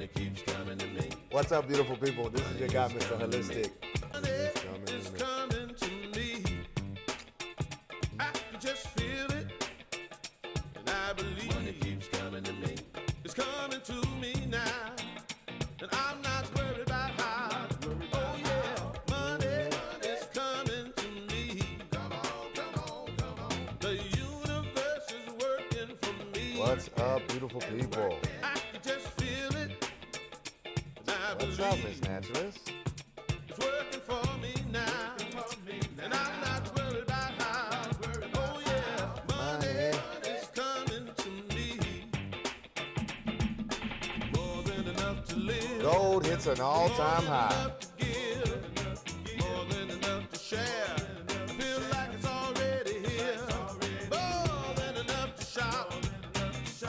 Money keeps coming to me. What's up, beautiful people? This is your guy, Mr. Holistic. It's coming to me. I can just feel it, and I believe money keeps coming to me. It's coming to me now, and I'm not worried about how. Oh yeah, money is coming to me. Come on, come on, come on. The universe is working for me. What's up, beautiful people? I can just feel it, and I What's believe up, Miss Naturalist? it's working for me now, and I'm not worried about how. Oh yeah, money is coming to me. More than enough to live. Gold hits an all-time high. Enough to give, more than enough to share. I feel like it's already here. More than enough to shop,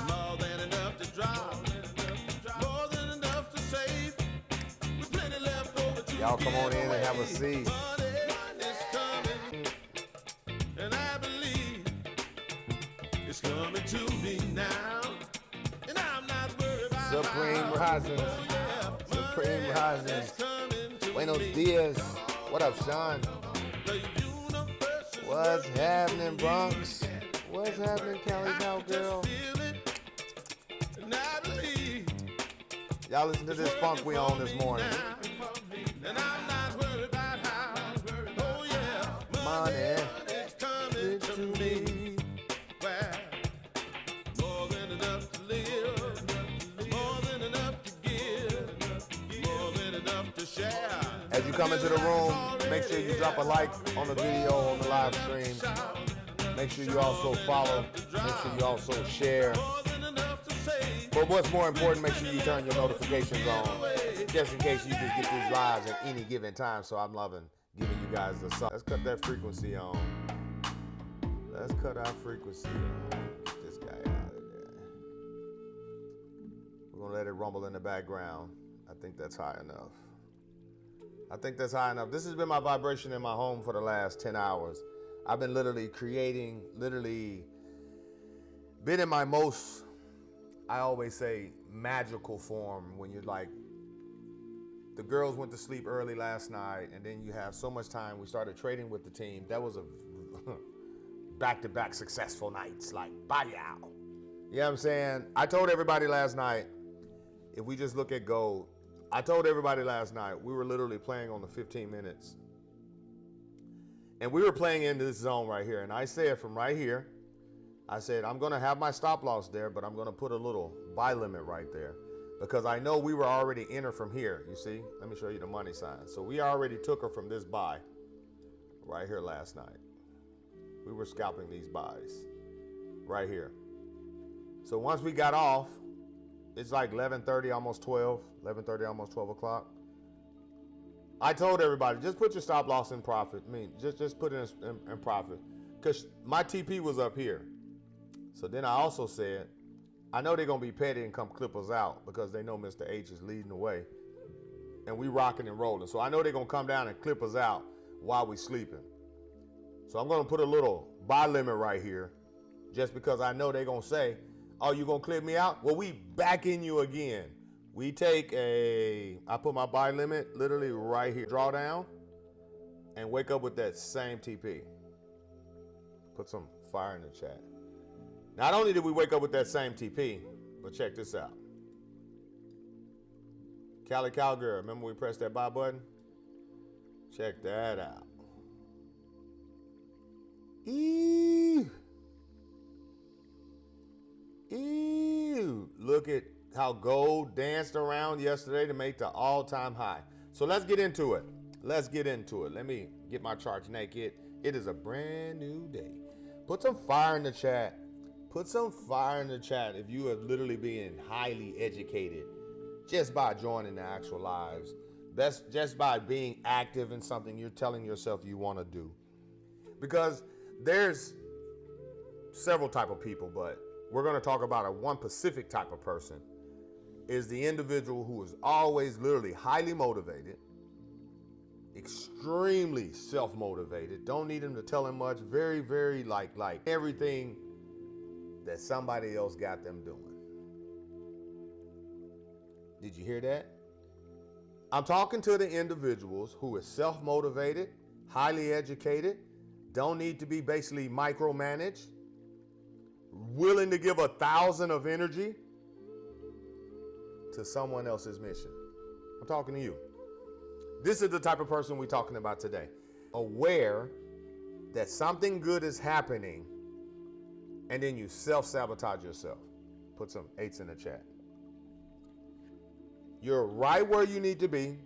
more than enough to drop, more than enough to save. With plenty left over to Y'all come on in and have a give away. seat. Money is coming, and I believe it's coming to me now, and I'm not worried about Supreme how. Risings. Oh, yeah, Supreme money Risings. is coming to Buenos me. dias. What up, Sean? The universe is What's working happening, for me. Bronx? What's happening, Cali I can Cowgirl? just feel it, and I believe Y'all listen to this funk we on this morning. and I'm not worried about how. Oh yeah, Money is coming to me. Well, more than enough to live, more than enough to give, more than enough to share. As you come into the room, make sure you drop a like on the video, on the live stream. Make sure you also follow. Make sure you also share. More than enough to say. But what's more important, make sure you turn your notifications on, just in case you just get these lives at any given time. So I'm loving giving you guys the song. Let's cut that frequency on. Let's cut our frequency on. Get this guy out of there. We're gonna let it rumble in the background. I think that's high enough. I think that's high enough. This has been my vibration in my home for the last 10 hours. I've been literally creating, been in my most, I always say, magical form when you're like, the girls went to sleep early last night, and then you have so much time. We started trading with the team. That was a back-to-back successful nights, like, bye y'all. You know what I'm saying? I told everybody last night, if we just look at gold, I told everybody last night, we were literally playing on the 15 minutes. And we were playing into this zone right here. And I said from right here, I said, I'm going to have my stop loss there, but I'm going to put a little buy limit right there. Because I know we were already in her from here, you see? Let me show you the money sign. So we already took her from this buy right here last night. We were scalping these buys right here. So once we got off, it's like 11:30, almost 12, 11:30, almost 12 o'clock. I told everybody, just put your stop loss in profit. I mean, just put it in profit. Because my TP was up here. So then I also said, I know they're going to be petty and come clip us out because they know Mr. H is leading the way. And we rocking and rolling. So I know they're going to come down and clip us out while we sleeping. So I'm going to put a little buy limit right here just because I know they're going to say, oh, you going to clip me out? Well, we back in you again. We take I put my buy limit literally right here, draw down, and wake up with that same TP. Put some fire in the chat. Not only did we wake up with that same TP, but check this out. Cali Cowgirl, remember we pressed that buy button? Check that out. Ew. Ew. Look at how gold danced around yesterday to make the all-time high. So let's get into it. Let's get into it. Let me get my charts naked. It is a brand new day. Put some fire in the chat. Put some fire in the chat if you have literally been highly educated just by joining the actual lives. That's just by being active in something you're telling yourself you want to do. Because there's several type of people, but we're going to talk about one specific type of person. Is the individual who is always literally highly motivated, extremely self-motivated, don't need him to tell him much, very, very like everything that somebody else got them doing. Did you hear that? I'm talking to the individuals who is self-motivated, highly educated, don't need to be basically micromanaged, willing to give 1,000 of energy to someone else's mission. I'm talking to you. This is the type of person we're talking about today. Aware that something good is happening, and then you self-sabotage yourself. Put some 8s in the chat. You're right where you need to be.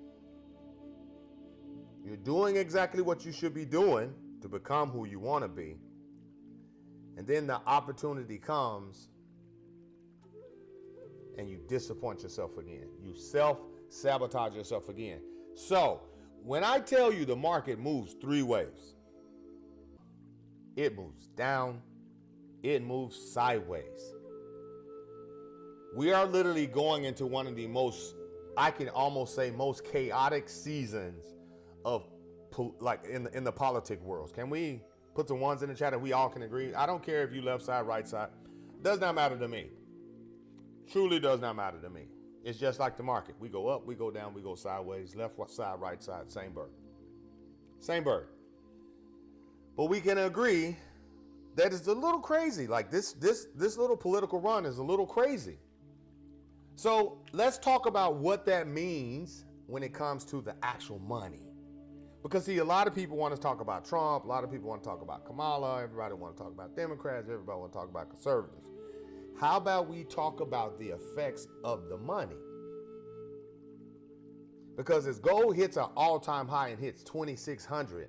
You're doing exactly what you should be doing to become who you want to be. And then the opportunity comes and you disappoint yourself again. You self-sabotage yourself again. So when I tell you the market moves 3 ways, it moves down, it moves sideways. We are literally going into one of the most, I can almost say, most chaotic seasons of like in the politic world. Can we put some 1s in the chat if we all can agree? I don't care if you left side, right side. Does not matter to me. Truly does not matter to me. It's just like the market. We go up, we go down, we go sideways, left side, right side, same bird. Same bird. But we can agree that it's a little crazy. Like this little political run is a little crazy. So let's talk about what that means when it comes to the actual money. Because see, a lot of people want to talk about Trump, a lot of people want to talk about Kamala, everybody want to talk about Democrats, everybody want to talk about conservatives. How about we talk about the effects of the money? Because as gold hits an all-time high and hits 2,600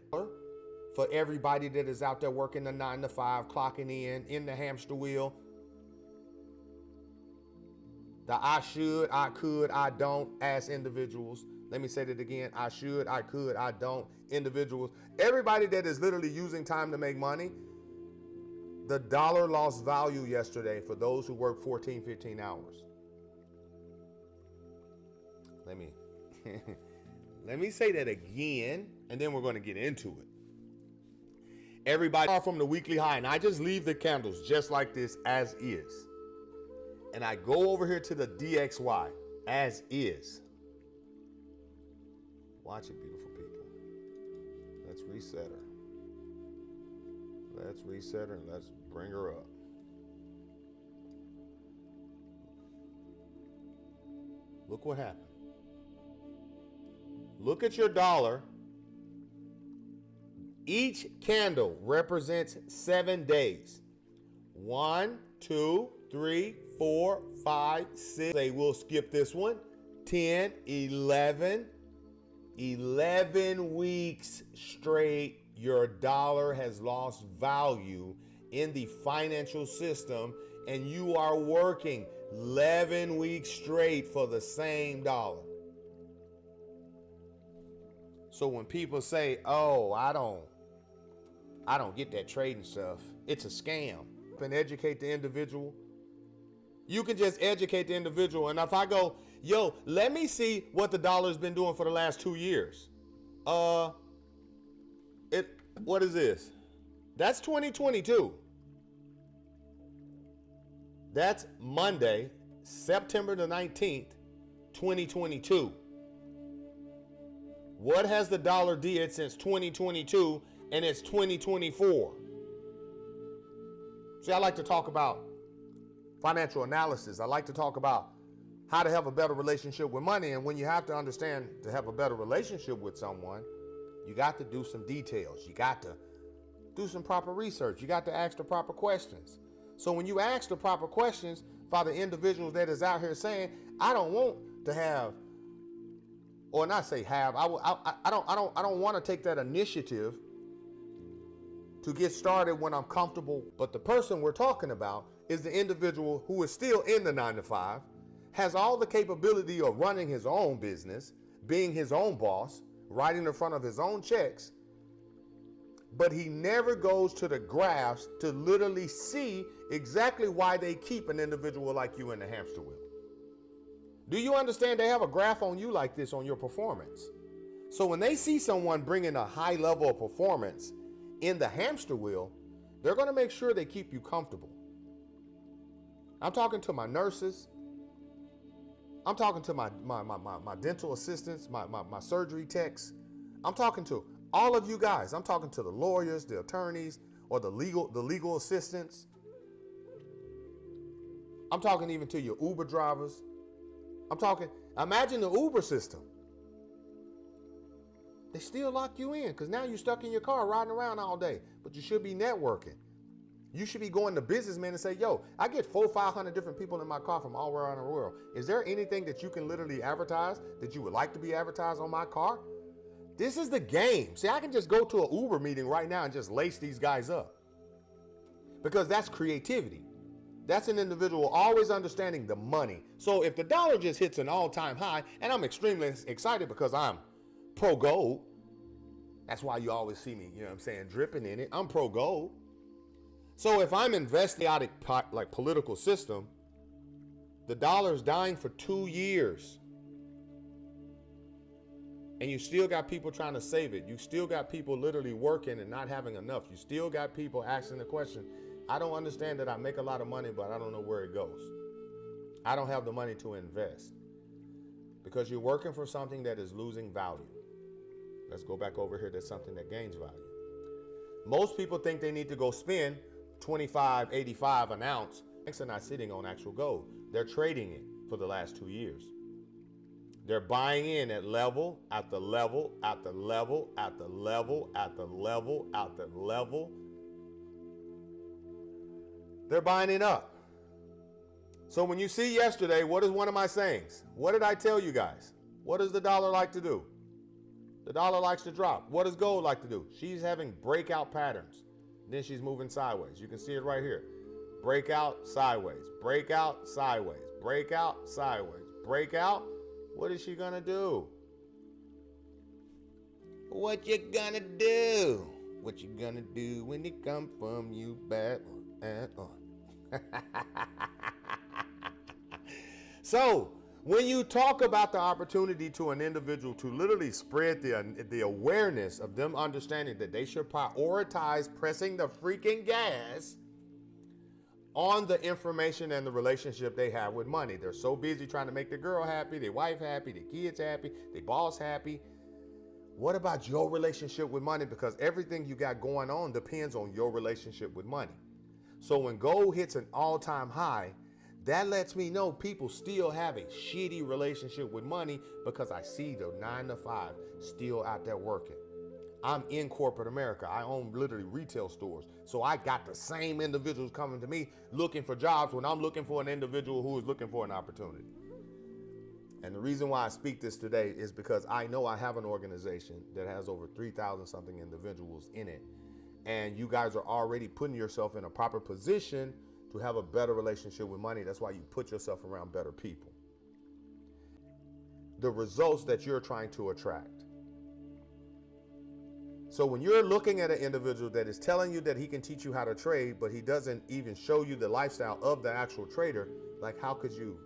for everybody that is out there working the 9 to 5, clocking in the hamster wheel, the I should, I could, I don't as individuals. Let me say that again. I should, I could, I don't individuals. Everybody that is literally using time to make money. The dollar lost value yesterday for those who work 14, 15 hours. Let me say that again, and then we're going to get into it. Everybody are from the weekly high, and I just leave the candles just like this as is. And I go over here to the DXY as is. Watch it, beautiful people. Let's reset her. Let's reset her and let's bring her up. Look what happened. Look at your dollar. Each candle represents 7 days. 1, 2, 3, 4, 5, 6. Say we'll skip this one. 10, 11. 11 weeks straight, your dollar has lost value in the financial system, and you are working 11 weeks straight for the same dollar. So when people say, oh, I don't get that trading stuff, it's a scam. And educate the individual. You can just educate the individual. And if I go, yo, let me see what the dollar's been doing for the last 2 years. What is this? That's 2022. That's Monday, September the 19th, 2022. What has the dollar did since 2022 and it's 2024? See, I like to talk about financial analysis. I like to talk about how to have a better relationship with money. And when you have to understand to have a better relationship with someone, you got to do some details. You got to do some proper research. You got to ask the proper questions. So when you ask the proper questions for the individuals that is out here saying, I don't want to have, or not say have, I don't want to take that initiative to get started when I'm comfortable. But the person we're talking about is the individual who is still in the 9 to 5, has all the capability of running his own business, being his own boss, writing in front of his own checks, but he never goes to the graphs to literally see exactly why they keep an individual like you in the hamster wheel. Do you understand they have a graph on you like this on your performance? So when they see someone bringing a high level of performance in the hamster wheel, they're going to make sure they keep you comfortable. I'm talking to my nurses. I'm talking to my dental assistants, my surgery techs. I'm talking to all of you guys. I'm talking to the lawyers, the attorneys, or the legal assistants. I'm talking even to your Uber drivers. Imagine the Uber system. They still lock you in because now you're stuck in your car riding around all day, but you should be networking. You should be going to businessmen and say, yo, I get 400-500 different people in my car from all around the world. Is there anything that you can literally advertise that you would like to be advertised on my car? This is the game. See, I can just go to an Uber meeting right now and just lace these guys up because that's creativity. That's an individual always understanding the money. So if the dollar just hits an all-time high, and I'm extremely excited because I'm pro-gold. That's why you always see me, dripping in it. I'm pro-gold. So if I'm investing in the political system, the dollar's dying for 2 years. And you still got people trying to save it. You still got people literally working and not having enough. You still got people asking the question, I don't understand that I make a lot of money, but I don't know where it goes. I don't have the money to invest. Because you're working for something that is losing value. Let's go back over here to something that gains value. Most people think they need to go spend $25.85 an ounce. Banks are not sitting on actual gold. They're trading it for the last 2 years. They're buying in at level, at the level, at the level, at the level, at the level, at the level. They're buying it up. So when you see yesterday, what is one of my sayings? What did I tell you guys? What does the dollar like to do? The dollar likes to drop. What does gold like to do? She's having breakout patterns. Then she's moving sideways. You can see it right here. Breakout, sideways. Breakout, sideways. Breakout, sideways. Breakout. What is she gonna do? What you gonna do? What you gonna do when it come from you bad and on? So, when you talk about the opportunity to an individual to literally spread the awareness of them understanding that they should prioritize pressing the freaking gas on the information and the relationship they have with money. They're so busy trying to make the girl happy, their wife happy, their kids happy, their boss happy. What about your relationship with money? Because everything you got going on depends on your relationship with money. So when gold hits an all-time high, that lets me know people still have a shitty relationship with money because I see the 9 to 5 still out there working. I'm in corporate America. I own literally retail stores. So I got the same individuals coming to me looking for jobs when I'm looking for an individual who is looking for an opportunity. And the reason why I speak this today is because I know I have an organization that has over 3,000 something individuals in it. And you guys are already putting yourself in a proper position to have a better relationship with money. That's why you put yourself around better people. The results that you're trying to attract. So when you're looking at an individual that is telling you that he can teach you how to trade, but he doesn't even show you the lifestyle of the actual trader, like how could you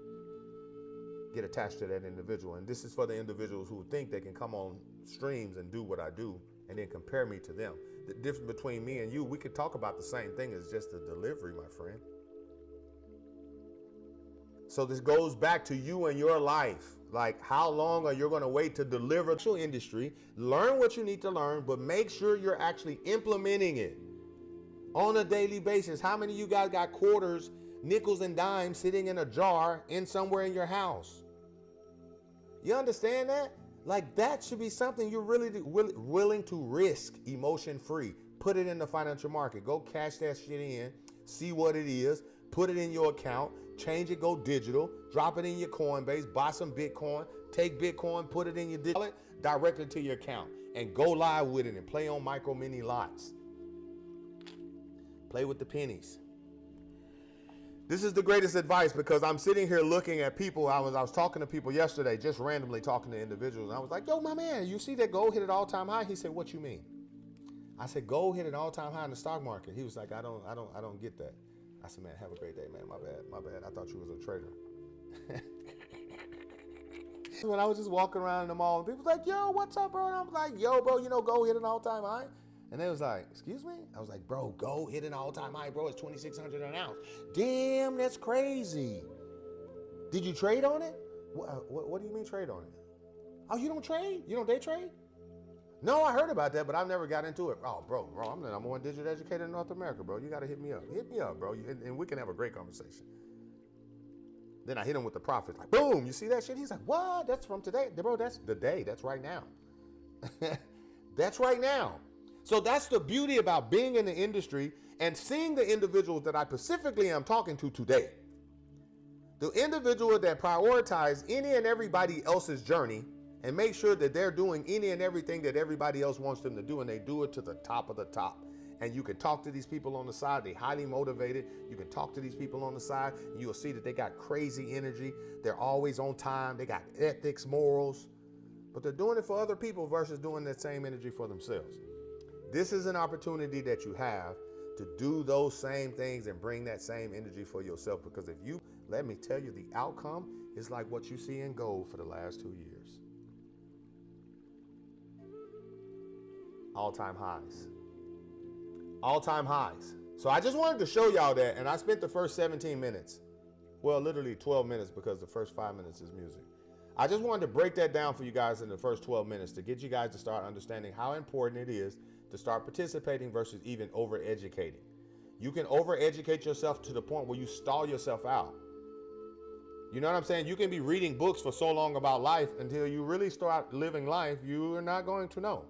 get attached to that individual? And this is for the individuals who think they can come on streams and do what I do and then compare me to them. The difference between me and you, we could talk about the same thing, it's just the delivery, my friend. So this goes back to you and your life. Like, how long are you going to wait to deliver the industry? Learn what you need to learn, but make sure you're actually implementing it on a daily basis. How many of you guys got quarters, nickels, and dimes sitting in a jar in somewhere in your house? You understand that? Like, that should be something you're really willing to risk emotion-free. Put it in the financial market. Go cash that shit in, see what it is, put it in your account, change it, go digital, drop it in your Coinbase, buy some Bitcoin, take Bitcoin, put it in your wallet, directly to your account, and go live with it and play on micro mini lots. Play with the pennies. This is the greatest advice because I'm sitting here looking at people. I was talking to people yesterday, just randomly talking to individuals. And I was like, yo, my man, you see that gold hit an all-time high? He said, what you mean? I said, gold hit an all-time high in the stock market. He was like, I don't get that. I said, man, have a great day, man. My bad. I thought you was a trader. When I was just walking around in the mall, and people was like, yo, what's up, bro? And I was like, yo, bro, you know, gold hit an all-time high. And they was like, excuse me? I was like, bro, gold hit an all-time high, bro. It's $2,600 an ounce. Damn, that's crazy. Did you trade on it? What do you mean trade on it? Oh, you don't trade? You don't day trade? No, I heard about that, but I've never got into it. Oh, bro, I'm the number one digital educator in North America, bro. You got to hit me up. Hit me up, bro, and we can have a great conversation. Then I hit him with the profits. Like, boom, you see that shit? He's like, what? That's from today. Bro, that's the day. That's right now. That's right now. So that's the beauty about being in the industry and seeing the individuals that I specifically am talking to today. The individual that prioritize any and everybody else's journey and make sure that they're doing any and everything that everybody else wants them to do, and they do it to the top of the top. And you can talk to these people on the side. They're highly motivated. You can talk to these people on the side, and you'll see that they got crazy energy. They're always on time. They got ethics, morals, but they're doing it for other people versus doing that same energy for themselves. This is an opportunity that you have to do those same things and bring that same energy for yourself, because if you, let me tell you, the outcome is like what you see in gold for the last 2 years. All-time highs. All-time highs. So I just wanted to show y'all that, and I spent the first 17 minutes, well, literally 12 minutes, because the first 5 minutes is music. I just wanted to break that down for you guys in the first 12 minutes to get you guys to start understanding how important it is to start participating versus even over-educating. You can over-educate yourself to the point where you stall yourself out. You know what I'm saying? You can be reading books for so long about life until you really start living life, you are not going to know.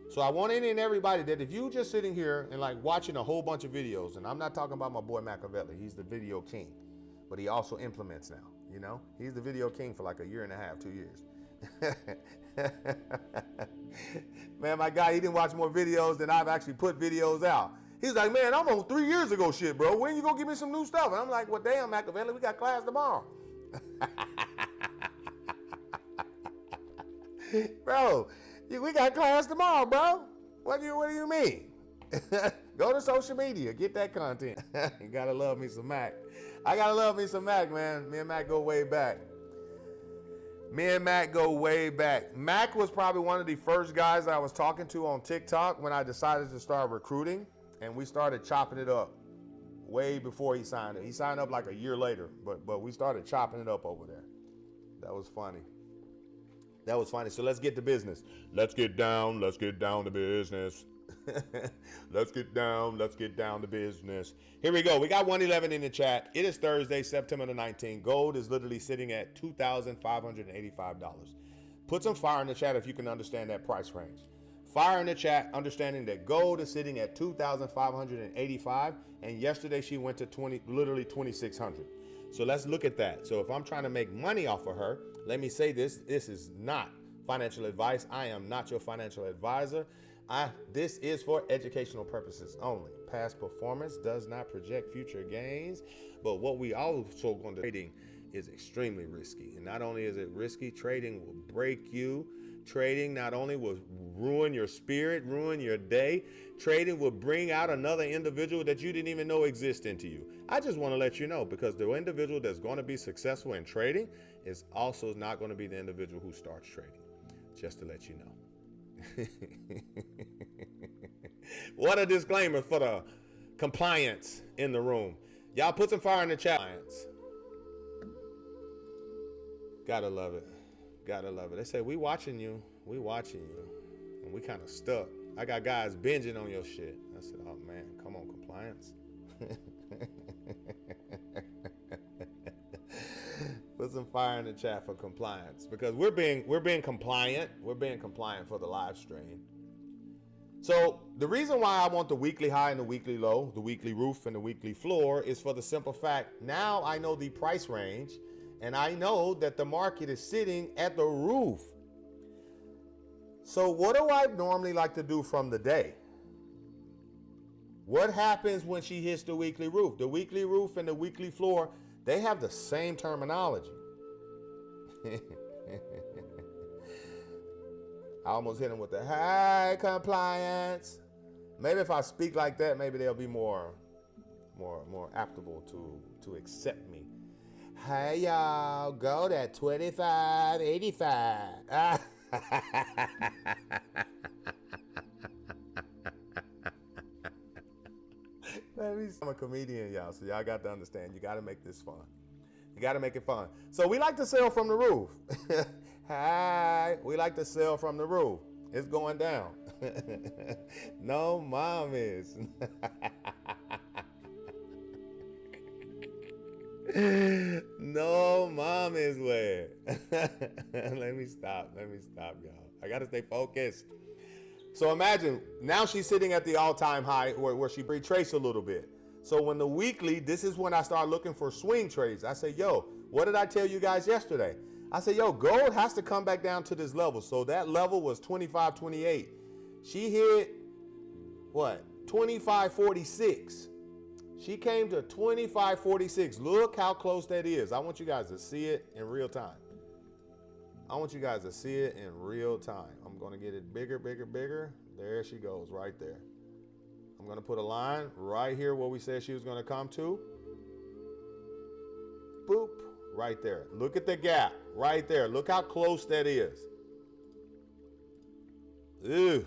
So I want any and everybody that if you just sitting here and like watching a whole bunch of videos, and I'm not talking about my boy Machiavelli, he's the video king, but he also implements now, you know? He's the video king for like a year and a half, 2 years. Man, my guy, he didn't watch more videos than I've actually put videos out. He's like, man, I'm on 3 years ago shit, bro. When you gonna give me some new stuff? And I'm like, well, damn, Machiavelli, we got class tomorrow. Bro, we got class tomorrow, bro. What do you mean? Go to social media, get that content. You gotta love me some Mac. I gotta love me some Mac, man. Me and Mac go way back. Mac was probably one of the first guys I was talking to on TikTok when I decided to start recruiting, and we started chopping it up way before he signed it. He signed up like a year later, but we started chopping it up over there. That was funny. So let's get to business. Let's get down to business. Let's get down to business. Here we go. We got 111 in the chat. It is Thursday, September the 19th. Gold is literally sitting at $2,585. Put some fire in the chat if you can understand that price range. Fire in the chat, understanding that gold is sitting at $2,585, and yesterday she went to literally $2,600. So let's look at that. So if I'm trying to make money off of her, let me say this is not financial advice. I am not your financial advisor. This is for educational purposes only. Past performance does not project future gains, but what we also going to trading is extremely risky. And not only is it risky, trading will break you. Trading not only will ruin your spirit, ruin your day, trading will bring out another individual that you didn't even know existed into you. I just want to let you know, because the individual that's going to be successful in trading is also not going to be the individual who starts trading. Just to let you know. What a disclaimer for the compliance in the room. Y'all put some fire in the chat. Gotta love it. They say, we watching you. And we kind of stuck. I got guys binging on your shit. I said, oh man, come on, compliance. Put some fire in the chat for compliance, because we're being compliant. We're being compliant for the live stream. So the reason why I want the weekly high and the weekly low, the weekly roof and the weekly floor, is for the simple fact, now I know the price range, and I know that the market is sitting at the roof. So what do I normally like to do from the day? What happens when she hits the weekly roof? The weekly roof and the weekly floor, they have the same terminology. I almost hit them with the high compliance. Maybe if I speak like that, maybe they'll be more aptable to accept me. Hey y'all, go to 2585. I'm a comedian, y'all, so y'all got to understand. You got to make this fun. You got to make it fun. So we like to sell from the roof. Hi, we like to sell from the roof. It's going down. No mommies. No mommies way. Let me stop, y'all. I got to stay focused. So imagine, now she's sitting at the all-time high where she retraced a little bit. So when the weekly, this is when I start looking for swing trades. I say, yo, what did I tell you guys yesterday? I said, yo, gold has to come back down to this level. So that level was 25.28. She hit, what, 25.46. She came to 25.46. Look how close that is. I want you guys to see it in real time. I'm going to get it bigger, bigger, bigger. There she goes, right there. I'm going to put a line right here where we said she was going to come to. Boop, right there. Look at the gap right there. Look how close that is. Oof.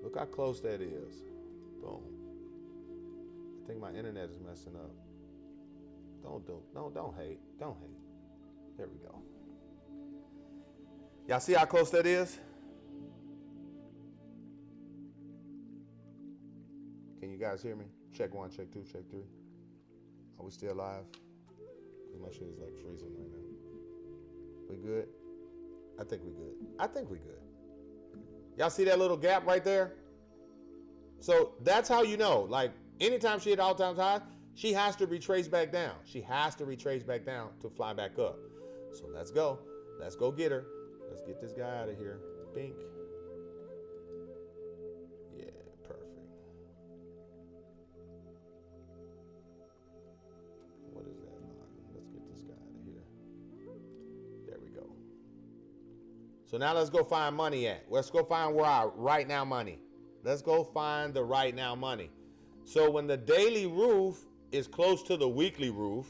Look how close that is. Boom. I think my internet is messing up. Don't hate. There we go. Y'all see how close that is? Can you guys hear me? Check 1, check 2, check 3. Are we still live? My shit is like freezing right now. We good? I think we good. Y'all see that little gap right there? So that's how you know. Like anytime she hit all-time high, she has to retrace back down. She has to retrace back down to fly back up. So let's go. Let's go get her. Let's get this guy out of here. Bink. Yeah, perfect. What is that line? Let's get this guy out of here. There we go. So now let's go find money at. Let's go find where our right now money. Let's go find the right now money. So when the daily roof is close to the weekly roof,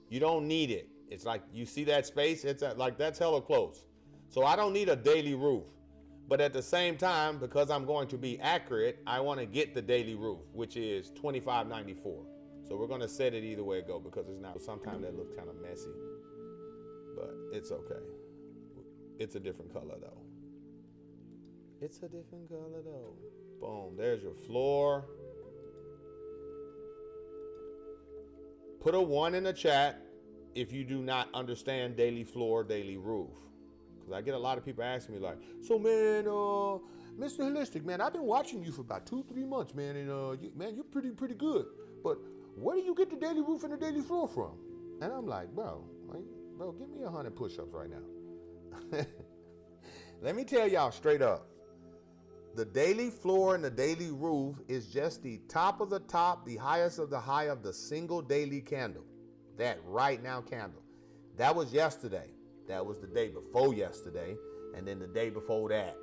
you don't need it. It's like, you see that space? It's like, that's hella close. So I don't need a daily roof. But at the same time, because I'm going to be accurate, I want to get the daily roof, which is 25.94. So we're going to set it either way it go, because it's not, sometimes that looks kind of messy, but it's okay. It's a different color though. Boom, there's your floor. Put a 1 in the chat if you do not understand daily floor, daily roof. Because I get a lot of people asking me like, so man, Mr. Holistic, man, I've been watching you for about 2-3 months, man, and you're pretty good. But where do you get the daily roof and the daily floor from? And I'm like, bro, give me 100 push-ups right now. Let me tell y'all straight up. The daily floor and the daily roof is just the top of the top, the highest of the high of the single daily candle. That right now candle. That was yesterday. That was the day before yesterday. And then the day before that.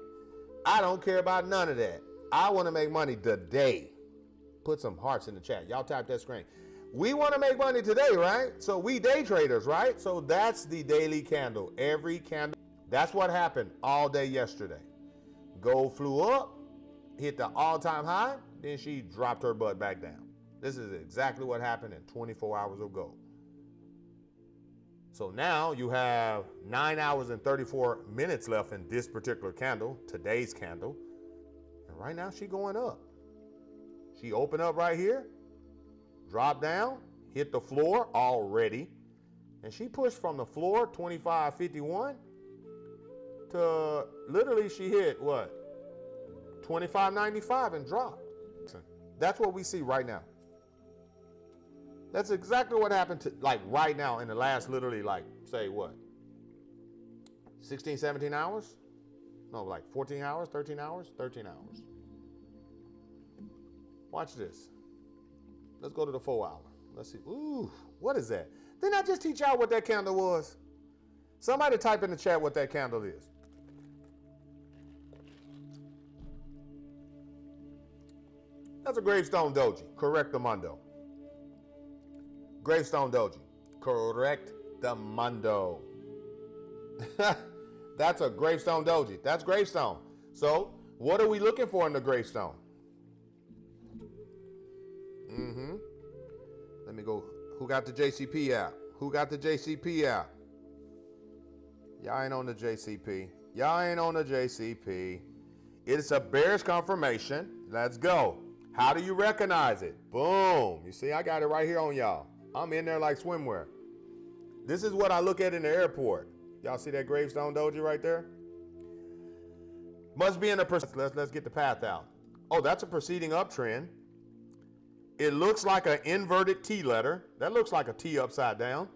I don't care about none of that. I want to make money today. Put some hearts in the chat. Y'all type that screen. We want to make money today, right? So we day traders, right? So that's the daily candle. Every candle. That's what happened all day yesterday. Gold flew up, hit the all-time high, then she dropped her butt back down. This is exactly what happened in 24 hours of gold. So now you have 9 hours and 34 minutes left in this particular candle, today's candle. And right now she going up. She opened up right here, dropped down, hit the floor already. And she pushed from the floor, 25.51, to literally she hit what? 25.95 and dropped. That's what we see right now. That's exactly what happened to, like right now in the last literally like, say what? 16, 17 hours? No, like 14 hours, 13 hours? 13 hours. Watch this. Let's go to the 4 hour. Let's see. Ooh, what is that? Didn't I just teach y'all what that candle was? Somebody type in the chat what that candle is. That's a gravestone doji. Correctamundo. Gravestone doji. Correctamundo. That's a gravestone doji. That's gravestone. So what are we looking for in the gravestone? Let me go Who got the JCP app? Who got the JCP app? Y'all ain't on the JCP. Y'all ain't on the JCP. It's a bearish confirmation. Let's go. How do you recognize it? Boom. You see, I got it right here on y'all. I'm in there like swimwear. This is what I look at in the airport. Y'all see that gravestone doji right there? Must be in a let's get the path out. Oh, that's a proceeding uptrend. It looks like an inverted T letter. That looks like a T upside down.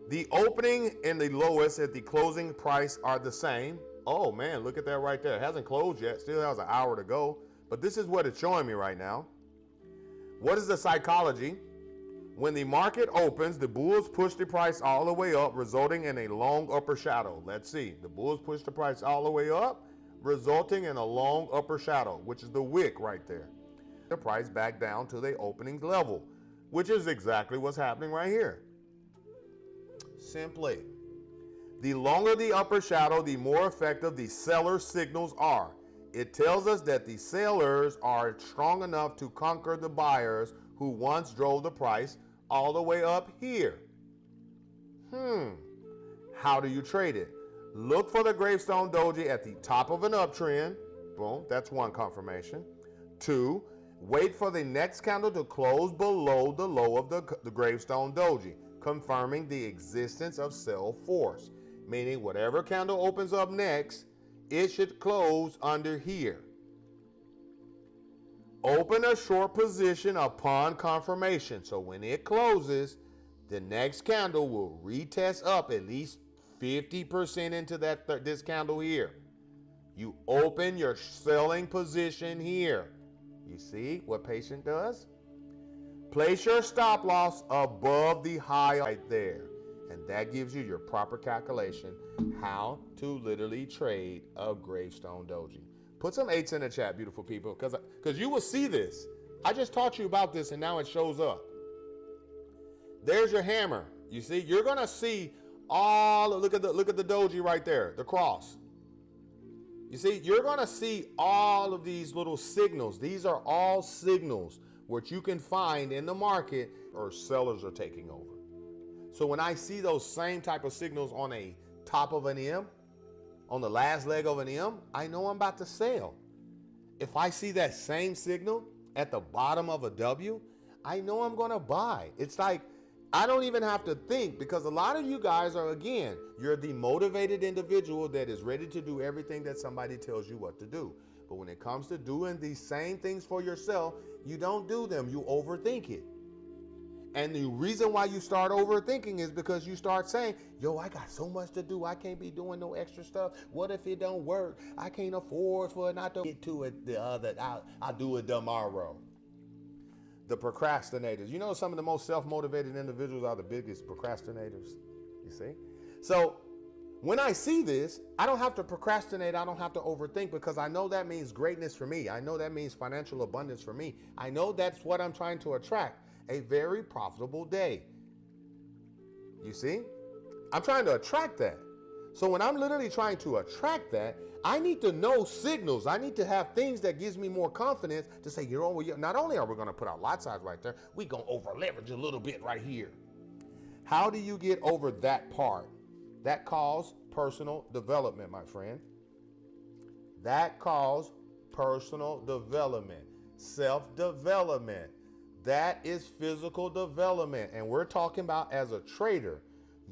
The opening and the lowest at the closing price are the same. Oh man, look at that right there. It hasn't closed yet. Still has an hour to go. But this is what it's showing me right now. What is the psychology? When the market opens, the bulls push the price all the way up, resulting in a long upper shadow. Let's see. The bulls push the price all the way up, resulting in a long upper shadow, which is the wick right there. The price back down to the opening level, which is exactly what's happening right here. Simply, the longer the upper shadow, the more effective the seller signals are. It tells us that the sellers are strong enough to conquer the buyers who once drove the price all the way up here. How do you trade it? Look for the gravestone doji at the top of an uptrend. Boom, that's one confirmation. 2, wait for the next candle to close below the low of the gravestone doji, confirming the existence of sell force, meaning whatever candle opens up next, it should close under here. Open a short position upon confirmation. So when it closes, the next candle will retest up at least 50% into this candle here. You open your selling position here. You see what patient does? Place your stop loss above the high right there. And that gives you your proper calculation how to literally trade a gravestone doji. Put some 8s in the chat, beautiful people, because you will see this. I just taught you about this and now it shows up. There's your hammer. You see, you're gonna see look at the doji right there, the cross. You see, you're gonna see all of these little signals. These are all signals which you can find in the market or sellers are taking over. So when I see those same type of signals on a top of an M, on the last leg of an M, I know I'm about to sell. If I see that same signal at the bottom of a W, I know I'm gonna buy. It's like, I don't even have to think, because a lot of you guys are, again, you're the motivated individual that is ready to do everything that somebody tells you what to do. But when it comes to doing these same things for yourself, you don't do them, you overthink it. And the reason why you start overthinking is because you start saying, yo, I got so much to do. I can't be doing no extra stuff. What if it don't work? I can't afford for it not to get to it I'll do it tomorrow. The procrastinators. You know, some of the most self-motivated individuals are the biggest procrastinators. You see? So when I see this, I don't have to procrastinate. I don't have to overthink, because I know that means greatness for me. I know that means financial abundance for me. I know that's what I'm trying to attract. A very profitable day. You see? I'm trying to attract that. So when I'm literally trying to attract that, I need to know signals. I need to have things that gives me more confidence to say, you know, not only are we going to put our lot size right there, we're going to over leverage a little bit right here. How do you get over that part? That calls personal development, my friend. That calls personal development, self-development. That is physical development. And we're talking about, as a trader,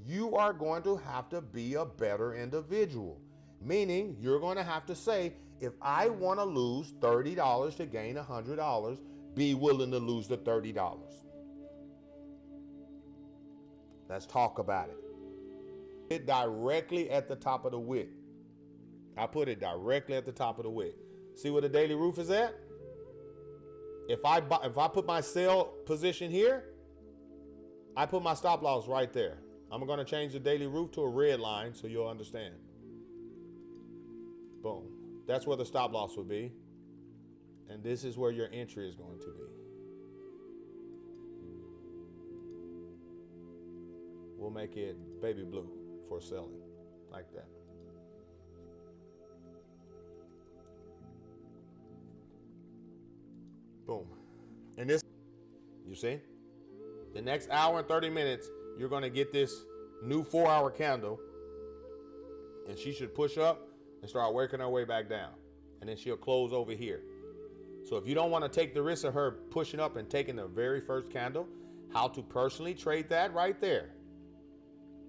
you are going to have to be a better individual. Meaning you're going to have to say, if I want to lose $30 to gain $100, be willing to lose the $30. Let's talk about it. It directly at the top of the wick. I put it directly at the top of the wick. See where the daily roof is at? If I put my sell position here, I put my stop loss right there. I'm going to change the daily roof to a red line so you'll understand. Boom. That's where the stop loss will be. And this is where your entry is going to be. We'll make it baby blue for selling, like that. Boom. And this, you see? The next hour and 30 minutes, you're going to get this new 4-hour candle, and she should push up and start working her way back down. And then she'll close over here. So if you don't want to take the risk of her pushing up and taking the very first candle, how to personally trade that right there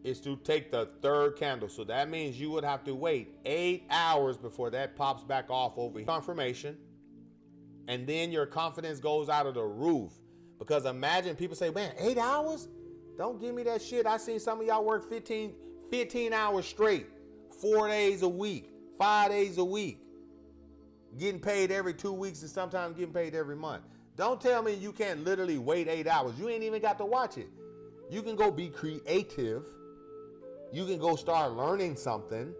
is to take the third candle. So that means you would have to wait 8 hours before that pops back off over here. Confirmation. And then your confidence goes out of the roof. Because imagine people say, man, 8 hours? Don't give me that shit. I seen some of y'all work 15 hours straight, 4 days a week, 5 days a week, getting paid every 2 weeks and sometimes getting paid every month. Don't tell me you can't literally wait 8 hours. You ain't even got to watch it. You can go be creative. You can go start learning something.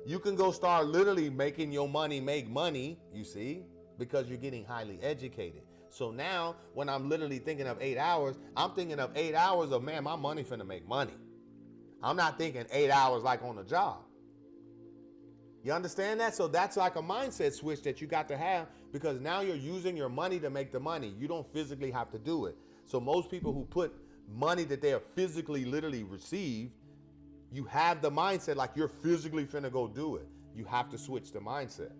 You can go start literally making your money make money, you see, because you're getting highly educated. So now when I'm literally thinking of 8 hours, I'm thinking of 8 hours of, man, my money finna make money. I'm not thinking 8 hours like on the job. You understand that? So that's like a mindset switch that you got to have, because now you're using your money to make the money. You don't physically have to do it. So most people who put money that they have physically literally received, you have the mindset like you're physically finna go do it. You have to switch the mindset.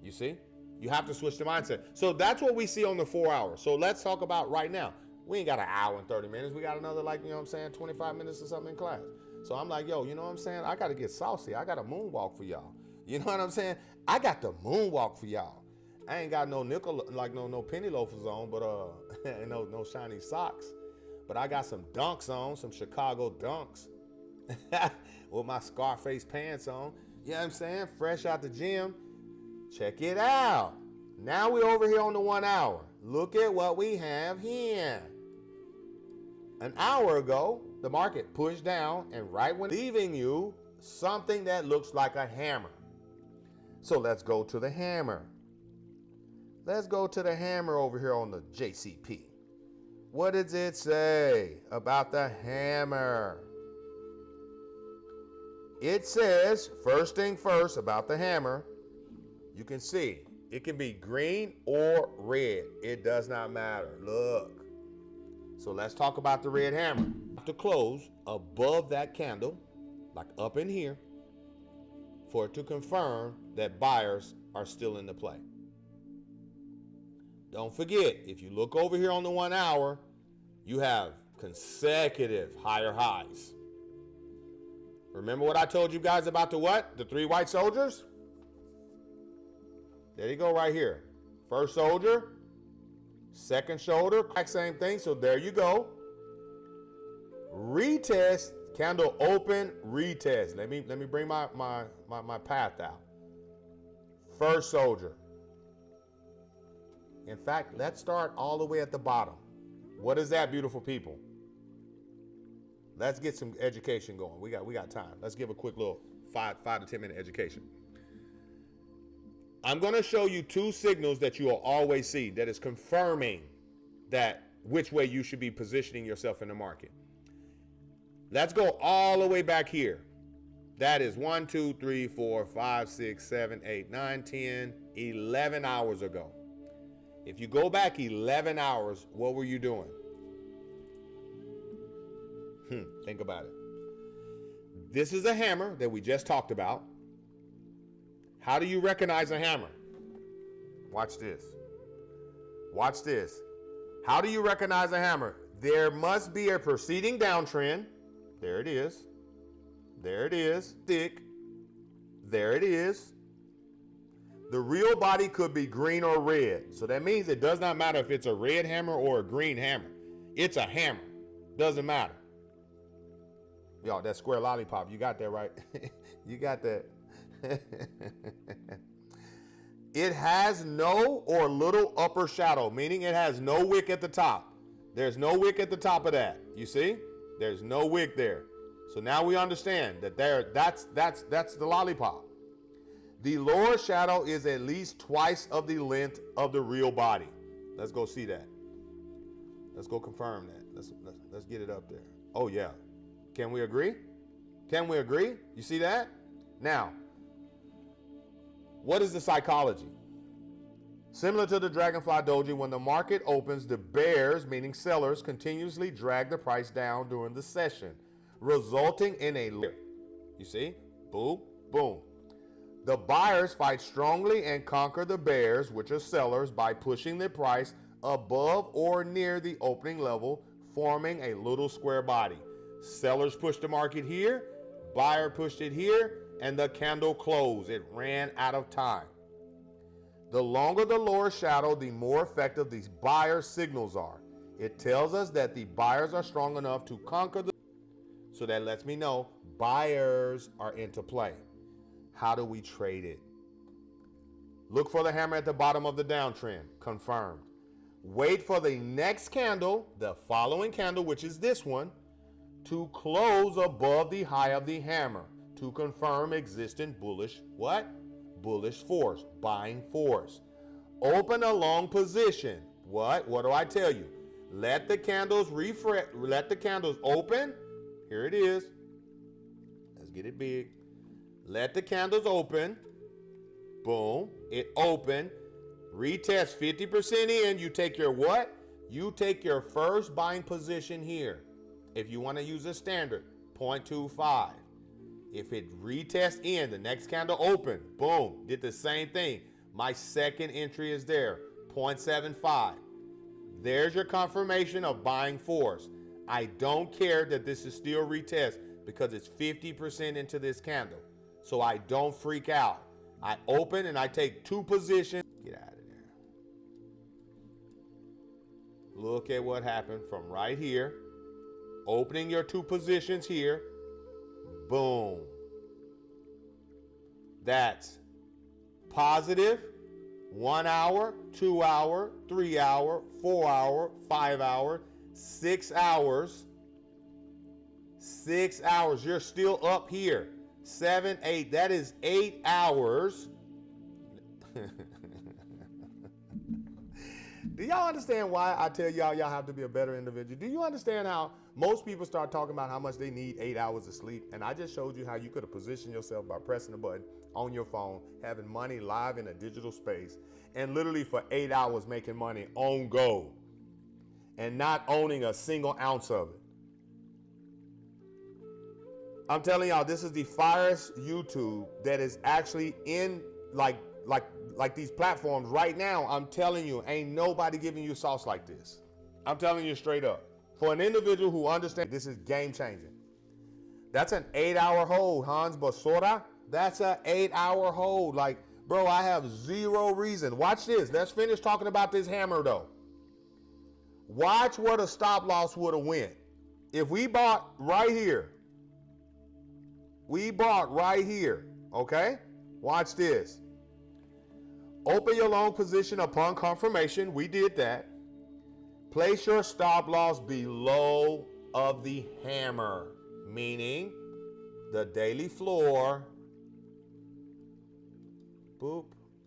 You see? You have to switch the mindset. So that's what we see on the 4 hours. So let's talk about right now. We ain't got an hour and 30 minutes. We got another, like, you know what I'm saying, 25 minutes or something in class. So I'm like, yo, you know what I'm saying? I got to get saucy. I got a moonwalk for y'all. You know what I'm saying? I got the moonwalk for y'all. I ain't got no nickel, like no penny loafers on, but no shiny socks. But I got some dunks on, some Chicago dunks with my Scarface pants on. You know what I'm saying? Fresh out the gym. Check it out. Now we're over here on the 1 hour. Look at what we have here. An hour ago, the market pushed down, and right when leaving you something that looks like a hammer. So let's go to the hammer. Let's go to the hammer over here on the JCP. What does it say about the hammer? It says, first thing first about the hammer, you can see it can be green or red. It does not matter. Look. So let's talk about the red hammer. You have to close above that candle, like up in here, for it to confirm that buyers are still in the play. Don't forget, if you look over here on the 1 hour, you have consecutive higher highs. Remember what I told you guys about the what? The 3 white soldiers? There you go right here. First soldier, second shoulder, same thing. So there you go. Retest, candle open, retest. Let me bring my path out. First soldier. In fact, let's start all the way at the bottom. What is that, beautiful people? Let's get some education going. We got time. Let's give a quick little 5 to 10 minute education. I'm going to show you 2 signals that you will always see that is confirming that which way you should be positioning yourself in the market. Let's go all the way back here. That is 1, 2, 3, 4, 5, 6, 7, 8, 9, 10, 11 hours ago. If you go back 11 hours, what were you doing? Think about it. This is a hammer that we just talked about. How do you recognize a hammer? Watch this. Watch this. How do you recognize a hammer? There must be a preceding downtrend. There it is. There it is. Thick. There it is. The real body could be green or red. So that means it does not matter if it's a red hammer or a green hammer. It's a hammer. Doesn't matter. Y'all, that square lollipop, you got that right? You got that. It has no or little upper shadow, meaning it has no wick at the top. There's no wick at the top of that. You see? There's no wick there. So now we understand that that's the lollipop. The lower shadow is at least twice of the length of the real body. Let's go see that. Let's go confirm that. Let's get it up there. Oh yeah. Can we agree? Can we agree? You see that? Now, what is the psychology? Similar to the Dragonfly Doji, when the market opens, the bears, meaning sellers, continuously drag the price down during the session, resulting in a lift. You see? Boom, boom. The buyers fight strongly and conquer the bears, which are sellers, by pushing the price above or near the opening level, forming a little square body. Sellers pushed the market here, buyer pushed it here, and the candle closed. It ran out of time. The longer the lower shadow, the more effective these buyer signals are. It tells us that the buyers are strong enough to conquer the... So that lets me know buyers are into play. How do we trade it? Look for the hammer at the bottom of the downtrend. Confirmed. Wait for the next candle, the following candle, which is this one, to close above the high of the hammer to confirm existing bullish what? Bullish force, buying force. Open a long position. What? What do I tell you? Let the candles refresh. Let the candles open. Here it is. Let's get it big. Let the candles open. Boom. It opened. Retest 50% in. You take your what? You take your first buying position here. If you want to use a standard, 0.25. If it retests in, the next candle open, boom, did the same thing. My second entry is there, 0.75. There's your confirmation of buying force. I don't care that this is still retest because it's 50% into this candle. So I don't freak out. I open and I take two positions. Get out of there. Look at what happened from right here. Opening your two positions here. Boom. That's positive 1 hour, 2 hour, 3 hour, 4 hour, 5 hour, 6 hours. 6 hours. You're still up here. 7, 8. That is 8 hours. Do y'all understand why I tell y'all have to be a better individual? Do you understand how most people start talking about how much they need 8 hours of sleep? And I just showed you how you could have positioned yourself by pressing a button on your phone, having money live in a digital space, and literally for 8 hours making money on go and not owning a single ounce of it. I'm telling y'all, this is the firest YouTube that is actually in like these platforms right now. I'm telling you, ain't nobody giving you sauce like this. I'm telling you straight up. For an individual who understands, this is game changing. That's an 8-hour hold, Hans Basora. That's an 8-hour hold. Like, bro, I have zero reason. Watch this. Let's finish talking about this hammer though. Watch where the stop loss would have went. If we bought right here, okay? Watch this. Open your long position upon confirmation. We did that. Place your stop loss below of the hammer, meaning the daily floor, boop,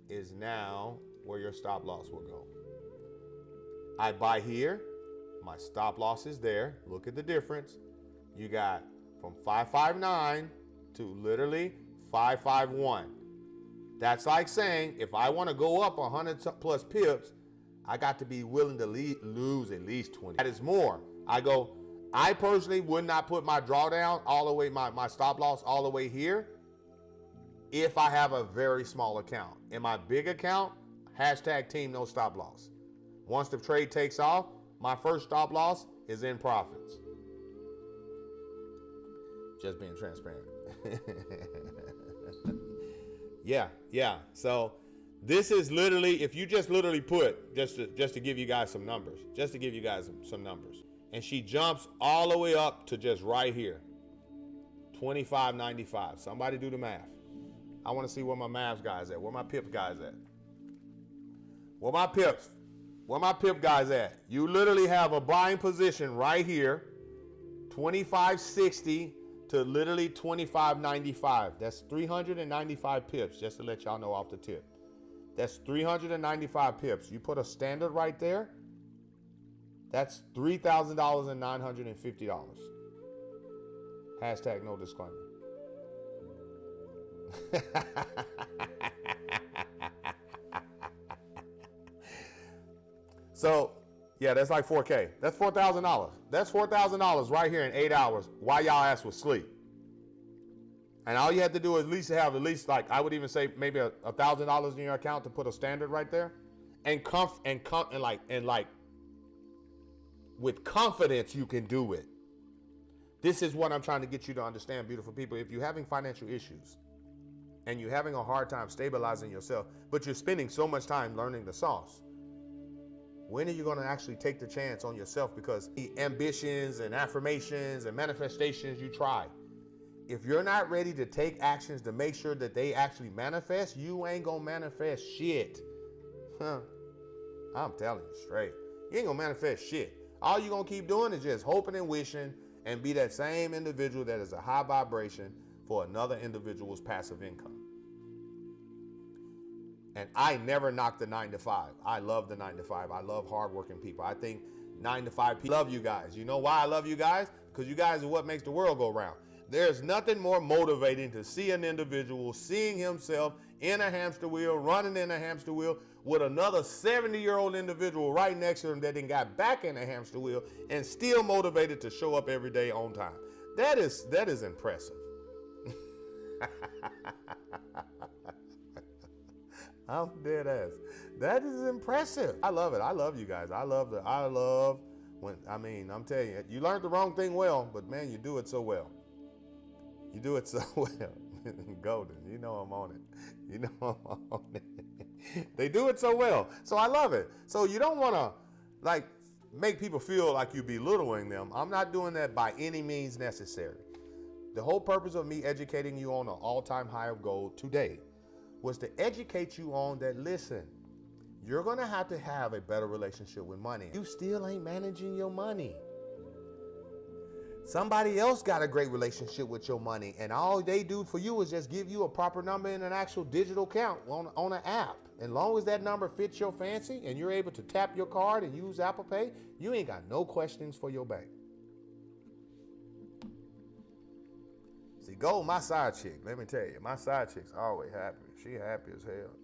is now where your stop loss will go. I buy here. My stop loss is there. Look at the difference. You got from 559 to literally 551. That's like saying if I want to go up 100 plus pips, I got to be willing to lose at least 20. That is more. I personally would not put my drawdown all the way, my stop loss all the way here if I have a very small account. In my big account, hashtag team no stop loss. Once the trade takes off, my first stop loss is in profits. Just being transparent. Yeah. So this is literally, if you just literally put, just to give you guys some numbers, and she jumps all the way up to just right here, 25.95. Somebody do the math. I want to see where my math guys at, where my pip guys at. Where my pip guys at? You literally have a buying position right here, 25.60 to literally 25.95. That's 395 pips, just to let y'all know off the tip. That's 395 pips. You put a standard right there, that's $3,000 and $950. Hashtag no disclaimer. So, yeah, that's like $4K. That's $4,000. That's $4,000 right here in 8 hours while y'all ass was asleep. And all you have to do is have at least like, I would even say maybe $1,000 in your account to put a standard right there. And with confidence you can do it. This is what I'm trying to get you to understand, beautiful people. If you're having financial issues and you're having a hard time stabilizing yourself, but you're spending so much time learning the sauce, when are you going to actually take the chance on yourself? Because the ambitions and affirmations and manifestations you try, if you're not ready to take actions to make sure that they actually manifest, you ain't going to manifest shit. I'm telling you straight. You ain't going to manifest shit. All you're going to keep doing is just hoping and wishing and be that same individual that is a high vibration for another individual's passive income. And I never knock the 9 to 5. I love the 9 to 5. I love hardworking people. I think 9 to 5 people love you guys. You know why I love you guys? Because you guys are what makes the world go round. There's nothing more motivating to see an individual seeing himself in a hamster wheel, running in a hamster wheel with another 70-year-old individual right next to him that then got back in a hamster wheel and still motivated to show up every day on time. That is impressive. I'm dead ass. That is impressive. I love it. I love you guys. I'm telling you, you learned the wrong thing well, but man, you do it so well. You do it so well. Golden, you know I'm on it. You know I'm on it. They do it so well. So I love it. So you don't want to make people feel like you're belittling them. I'm not doing that by any means necessary. The whole purpose of me educating you on an all-time high of gold today was to educate you on that, listen, you're going to have a better relationship with money. You still ain't managing your money. Somebody else got a great relationship with your money, and all they do for you is just give you a proper number in an actual digital account on an app. As long as that number fits your fancy and you're able to tap your card and use Apple Pay, you ain't got no questions for your bank. See, Gold, my side chick, let me tell you, my side chick's always happy. She happy as hell.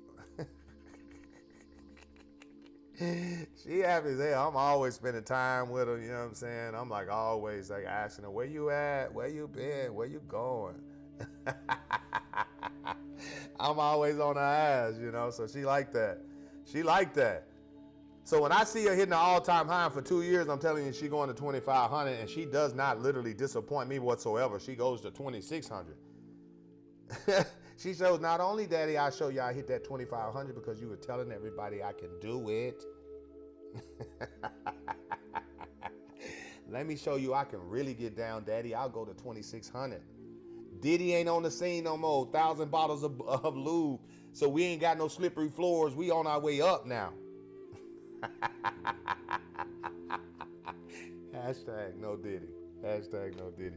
She happy as hell. I'm always spending time with her, you know what I'm saying? I'm like always like asking her, where you at? Where you been? Where you going? I'm always on her ass, you know, so she like that. She like that. So when I see her hitting an all-time high for 2 years, I'm telling you, she going to 2,500, and she does not literally disappoint me whatsoever. She goes to 2,600. She shows, not only, Daddy, I show you I hit that 2,500 because you were telling everybody I can do it. Let me show you I can really get down, Daddy. I'll go to 2,600. Diddy ain't on the scene no more. 1,000 bottles of lube. So we ain't got no slippery floors. We on our way up now. Hashtag no Diddy. Hashtag no Diddy.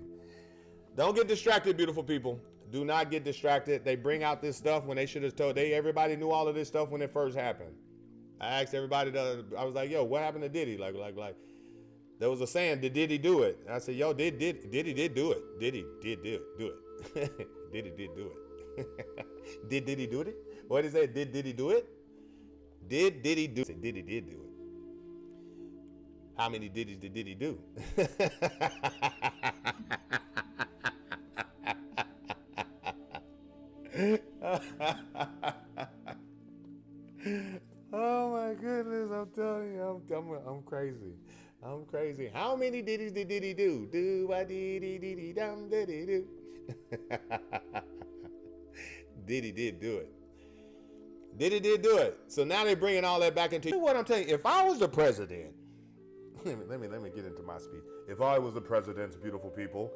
Don't get distracted, beautiful people. Do not get distracted. They bring out this stuff when they should have told. Everybody knew all of this stuff when it first happened. I asked everybody, I was like, yo, what happened to Diddy? Like, there was a saying, did Diddy do it? And I said, yo, Diddy did do it. Diddy did do it. Diddy did do it. Did Diddy do it? What is that? Did Diddy do it? Did Diddy do it? I said, Diddy did do it. How many Diddies did Diddy do? Oh my goodness, I'm telling you, I'm crazy. I'm crazy. How many Diddies did Diddy do? Do-ba-dee-dee-dee-dee-dum, diddy-do. Diddy did do it. Diddy did do it. So now they're bringing all that back into what I'm telling you. If I was the president, let me get into my speech. If I was the president, beautiful people,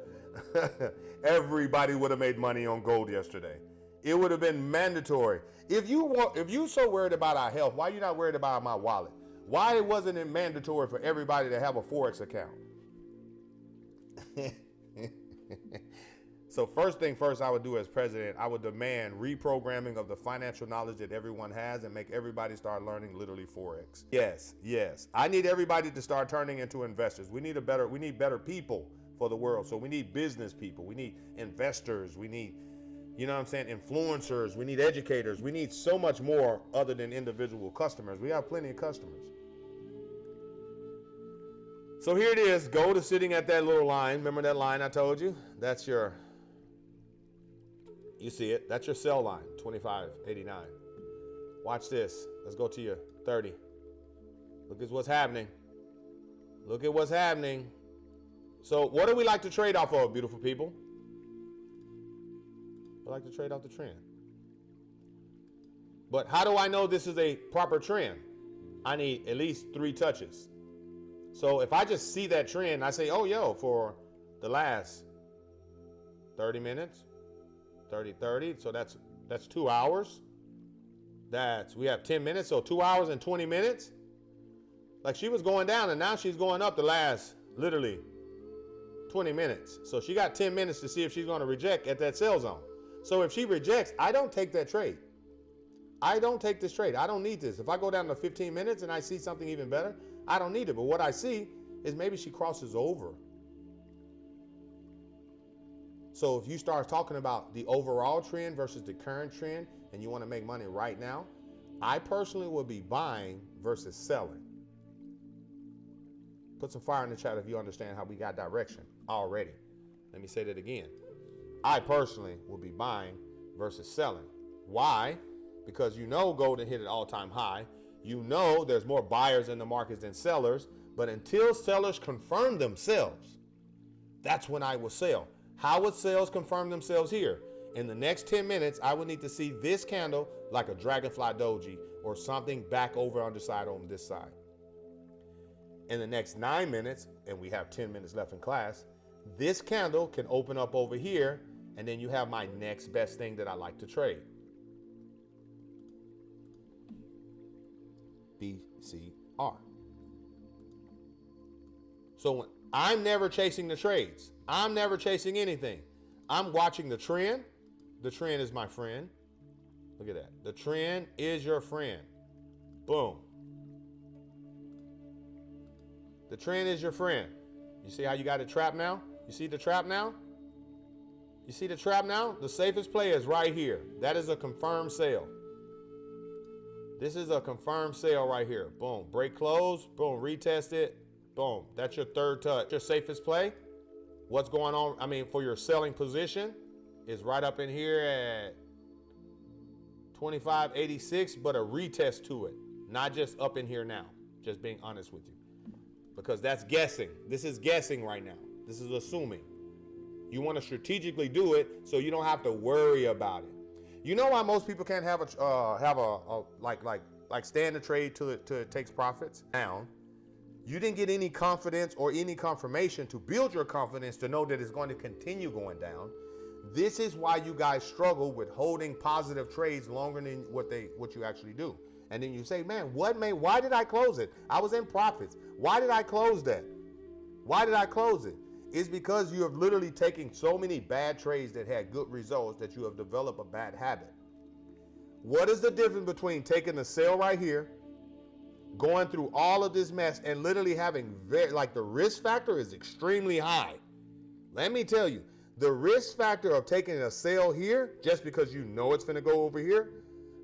everybody would have made money on gold yesterday. It would have been mandatory. If you so worried about our health, why are you not worried about my wallet? Why wasn't it mandatory for everybody to have a Forex account? So first thing first I would do as president, I would demand reprogramming of the financial knowledge that everyone has and make everybody start learning literally Forex. Yes. I need everybody to start turning into investors. We need better people for the world. So we need business people. We need investors. We need, you know what I'm saying, influencers. We need educators. We need so much more other than individual customers. We have plenty of customers. So here it is. Gold is sitting at that little line. Remember that line I told you? That's your, you see it. That's your sell line, 25.89. Watch this. Let's go to your 30. Look at what's happening. Look at what's happening. So what do we like to trade off of, beautiful people? We like to trade off the trend. But how do I know this is a proper trend? I need at least 3 touches. So if I just see that trend, I say, oh, yo, for the last 30 minutes, 30, so that's 2 hours. We have 10 minutes, so 2 hours and 20 minutes. Like she was going down and now she's going up the last literally 20 minutes. So she got 10 minutes to see if she's going to reject at that sell zone. So if she rejects, I don't take that trade. I don't take this trade. I don't need this. If I go down to 15 minutes and I see something even better, I don't need it. But what I see is maybe she crosses over. So if you start talking about the overall trend versus the current trend and you want to make money right now, I personally will be buying versus selling. Put some fire in the chat if you understand how we got direction already. Let me say that again. I personally will be buying versus selling. Why? Because you know gold hit an all-time high. You know there's more buyers in the markets than sellers. But until sellers confirm themselves, that's when I will sell. How would sales confirm themselves here? In the next 10 minutes, I would need to see this candle like a dragonfly doji or something back over underside on this side. In the next 9 minutes, and we have 10 minutes left in class, this candle can open up over here, and then you have my next best thing that I like to trade. BCR. So when I'm never chasing the trades. I'm never chasing anything. I'm watching the trend. The trend is my friend. Look at that. The trend is your friend. Boom. The trend is your friend. You see how you got it trapped now? You see the trap now? You see the trap now? The safest play is right here. That is a confirmed sale. This is a confirmed sale right here. Boom. Break close. Boom. Retest it. Boom. That's your third touch. Your safest play. What's going on? I mean, for your selling position is right up in here at 25.86, but a retest to it. Not just up in here now. Just being honest with you. Because that's guessing. This is guessing right now. This is assuming. You want to strategically do it so you don't have to worry about it. You know why most people can't have a stand the trade till it takes profits down? You didn't get any confidence or any confirmation to build your confidence to know that it's going to continue going down. This is why you guys struggle with holding positive trades longer than what you actually do. And then you say, man, why did I close it? I was in profits. Why did I close that? Why did I close it? It's because you have literally taken so many bad trades that had good results that you have developed a bad habit. What is the difference between taking the sale right here, going through all of this mess, and literally having the risk factor is extremely high. Let me tell you, the risk factor of taking a sale here just because you know it's going to go over here,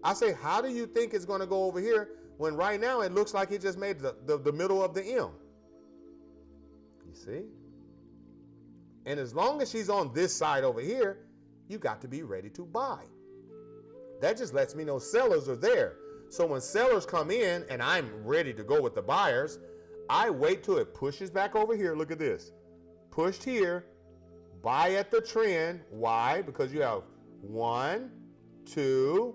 I say, how do you think it's going to go over here when right now it looks like it just made the middle of the M? You see? And as long as she's on this side over here, you got to be ready to buy. That just lets me know sellers are there. So when sellers come in and I'm ready to go with the buyers, I wait till it pushes back over here. Look at this. Pushed here, buy at the trend. Why? Because you have 1, 2,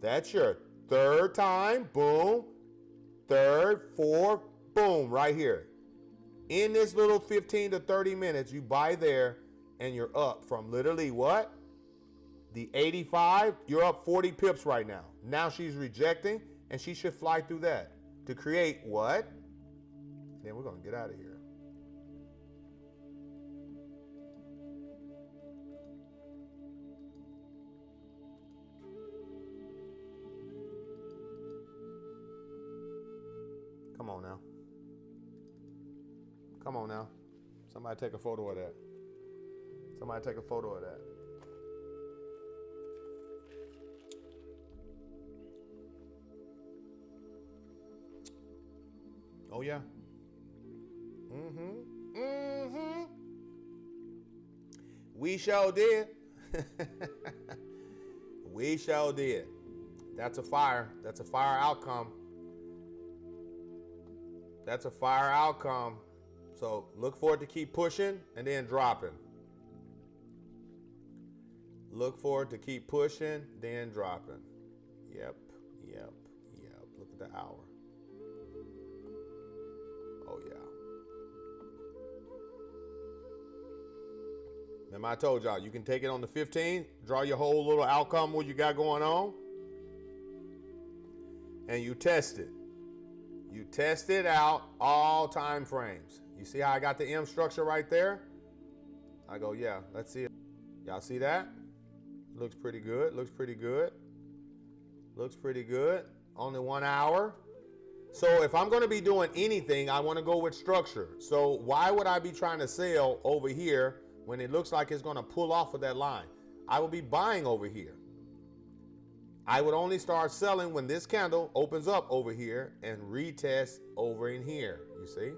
that's your third time, boom. Third, 4, boom, right here. In this little 15 to 30 minutes, you buy there and you're up from literally what? The 85, you're up 40 pips right now. Now she's rejecting and she should fly through that to create what? Then we're going to get out of here. Come on now. Come on now. Somebody take a photo of that. Somebody take a photo of that. Oh, yeah. Mm-hmm. We sure did. We sure did. That's a fire. That's a fire outcome. That's a fire outcome. So look for it to keep pushing and then dropping. Look for it to keep pushing, then dropping. Yep. Look at the hour. Oh, yeah. Remember I told y'all, you can take it on the 15, draw your whole little outcome, what you got going on, and you test it. You test it out all time frames. You see how I got the M structure right there? I go, yeah, let's see it. Y'all see that? Looks pretty good. Looks pretty good. Looks pretty good. Only 1 hour. So if I'm going to be doing anything, I want to go with structure. So why would I be trying to sell over here when it looks like it's going to pull off of that line? I will be buying over here. I would only start selling when this candle opens up over here and retest over in here. You see?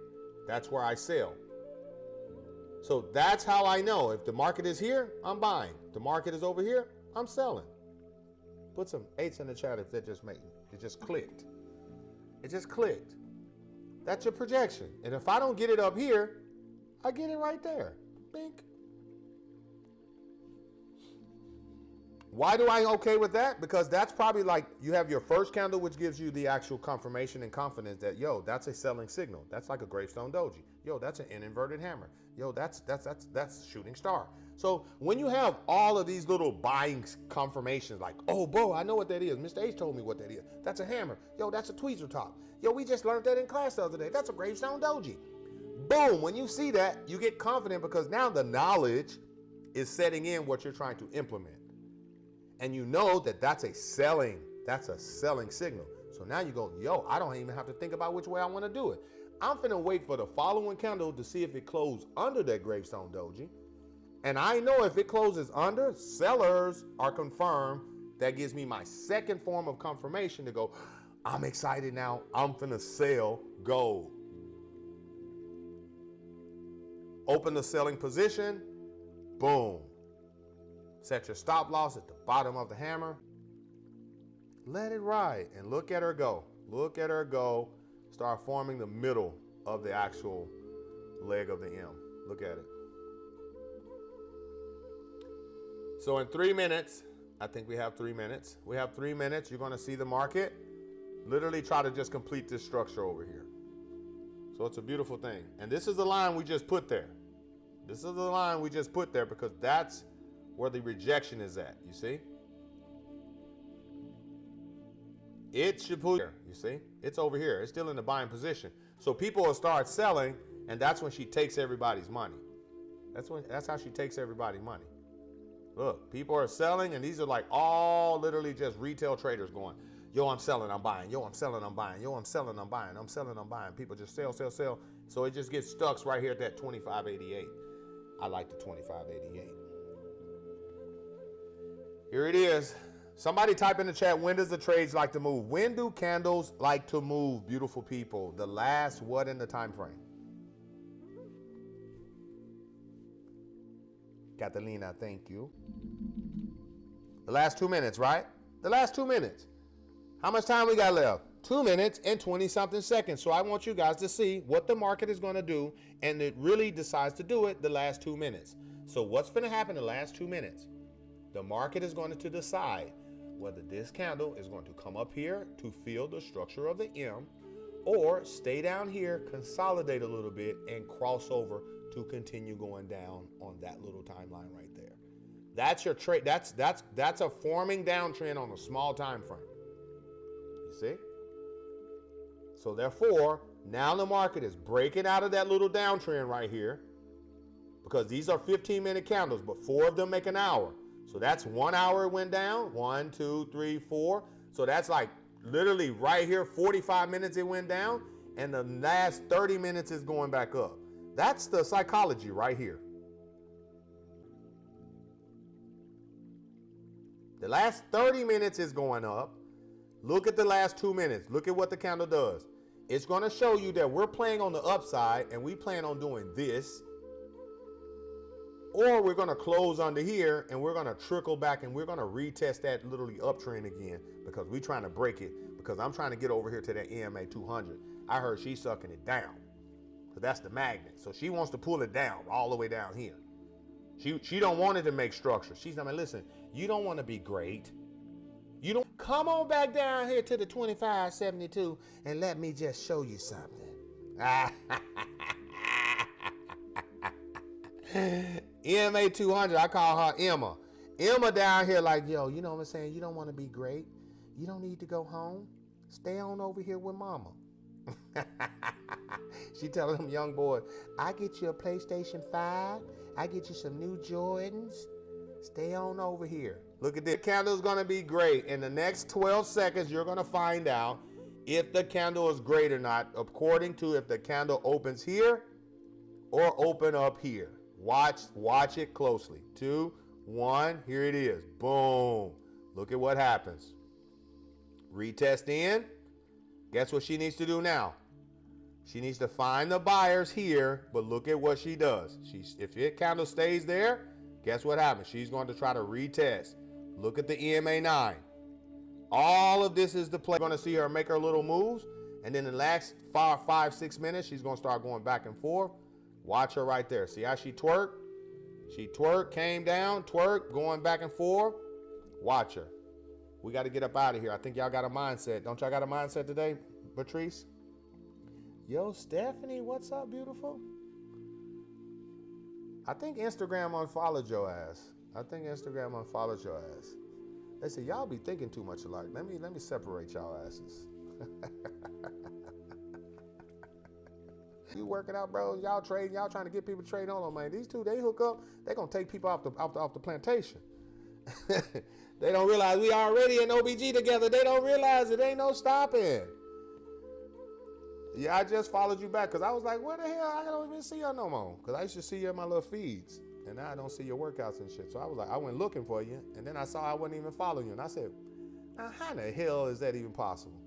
That's where I sell. So that's how I know. If the market is here, I'm buying. If the market is over here, I'm selling. Put some 8s in the chat if that just made it just clicked. It just clicked. That's your projection. And if I don't get it up here, I get it right there. Bink. Why do I okay with that? Because that's probably like you have your first candle, which gives you the actual confirmation and confidence that, yo, that's a selling signal. That's like a gravestone doji. Yo, that's an inverted hammer. Yo, that's shooting star. So when you have all of these little buying confirmations like, oh, bro, I know what that is. Mr. H told me what that is. That's a hammer. Yo, that's a tweezer top. Yo, we just learned that in class the other day. That's a gravestone doji. Boom. When you see that, you get confident because now the knowledge is setting in what you're trying to implement. And you know that that's a selling signal. So now you go, yo, I don't even have to think about which way I want to do it. I'm finna wait for the following candle to see if it closes under that gravestone doji. And I know if it closes under, sellers are confirmed. That gives me my second form of confirmation to go, I'm excited now. I'm finna sell gold. Open the selling position. Boom. Set your stop loss at the bottom of the hammer. Let it ride and look at her go. Look at her go. Start forming the middle of the actual leg of the M. Look at it. So in 3 minutes, I think we have 3 minutes. We have 3 minutes. You're going to see the market literally try to just complete this structure over here. So it's a beautiful thing. And this is the line we just put there. This is the line we just put there because that's where the rejection is at, you see? It should put here, you see? It's over here. It's still in the buying position. So people will start selling, and that's when she takes everybody's money. That's how she takes everybody's money. Look, people are selling, and these are like all literally just retail traders going, yo, I'm selling, I'm buying. Yo, I'm selling, I'm buying. Yo, I'm selling, I'm buying. I'm selling, I'm buying. People just sell, sell, sell. So it just gets stuck right here at that 25.88. I like the 25.88. Here it is. Somebody type in the chat, when does the trades like to move? When do candles like to move, beautiful people? The last what in the time frame? Catalina, thank you. The last 2 minutes, right? The last 2 minutes. How much time we got left? 2 minutes and 20-something seconds. So I want you guys to see what the market is going to do, and it really decides to do it the last 2 minutes. So what's going to happen the last 2 minutes? The market is going to decide whether this candle is going to come up here to feel the structure of the M or stay down here, consolidate a little bit, and cross over to continue going down on that little timeline right there. That's your trade. That's a forming downtrend on a small time frame. You see? So therefore, now the market is breaking out of that little downtrend right here because these are 15-minute candles, but 4 of them make an hour. So that's 1 hour it went down. 1, 2, 3, 4. So that's like literally right here, 45 minutes it went down, and the last 30 minutes is going back up. That's the psychology right here. The last 30 minutes is going up. Look at the last 2 minutes. Look at what the candle does. It's going to show you that we're playing on the upside, and we plan on doing this. or we're going to close under here and we're going to trickle back and we're going to retest that literally uptrend again because we're trying to break it because I'm trying to get over here to that EMA 200. I heard she's sucking it down. So that's the magnet. So she wants to pull it down all the way down here. She don't want it to make structure. She's not, listen, you don't want to be great. You don't come on back down here to the 2572 and let me just show you something. EMA 200, I call her Emma. Emma down here like, yo, you know what I'm saying? You don't want to be great. You don't need to go home. Stay on over here with mama. She telling them young boys, I get you a PlayStation 5. I get you some new Jordans. Stay on over here. Look at this. The candle's going to be great. In the next 12 seconds, you're going to find out if the candle is great or not, according to if the candle opens here or open up here. Watch it closely. 2, 1, here it is. Boom. Look at what happens. Retest in. Guess what she needs to do now? She needs to find the buyers here, but look at what she does. If the candle stays there, guess what happens? She's going to try to retest. Look at the EMA 9. All of this is the play. You're going to see her make her little moves, and then in the last 5, 6 minutes, she's going to start going back and forth. Watch her right there. See how she twerked? She twerked, came down, twerked, going back and forth. Watch her. We got to get up out of here. I think y'all got a mindset. Don't y'all got a mindset today, Patrice? Yo, Stephanie, what's up, beautiful? I think Instagram unfollowed your ass. They said, y'all be thinking too much alike. Let me separate y'all asses. You working out, bro? Y'all trading? Y'all trying to get people trading on them, man? These two, they hook up. They gonna take people off the plantation. They don't realize we already in OBG together. They don't realize it ain't no stopping. Yeah, I just followed you back because I was like, where the hell? I don't even see you no more. Because I used to see you in my little feeds. And now I don't see your workouts and shit. So I was like, I went looking for you. And then I saw I wasn't even following you. And I said, now how the hell is that even possible?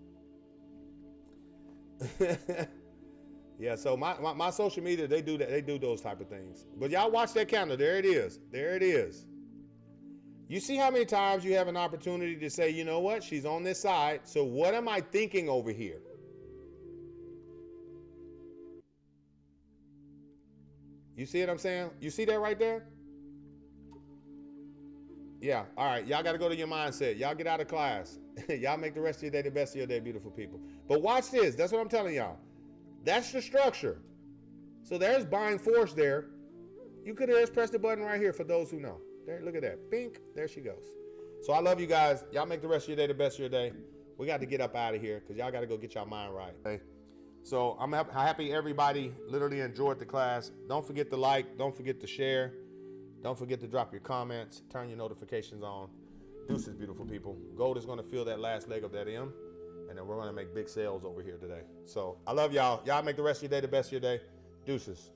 Yeah, so my social media, they do that. They do those type of things. But y'all watch that candle. There it is. There it is. You see how many times you have an opportunity to say, you know what? She's on this side. So what am I thinking over here? You see what I'm saying? You see that right there? Yeah. All right. Y'all got to go to your mindset. Y'all get out of class. Y'all make the rest of your day the best of your day, beautiful people. But watch this. That's what I'm telling y'all. That's the structure. So there's buying force there. You could have just pressed the button right here for those who know. There, look at that. Bink. There she goes. So I love you guys. Y'all make the rest of your day the best of your day. We got to get up out of here because y'all got to go get y'all mind right. Okay? So I'm happy everybody literally enjoyed the class. Don't forget to like. Don't forget to share. Don't forget to drop your comments. Turn your notifications on. Deuces, beautiful people. Gold is going to fill that last leg of that M. And then we're going to make big sales over here today. So I love y'all. Y'all make the rest of your day the best of your day. Deuces.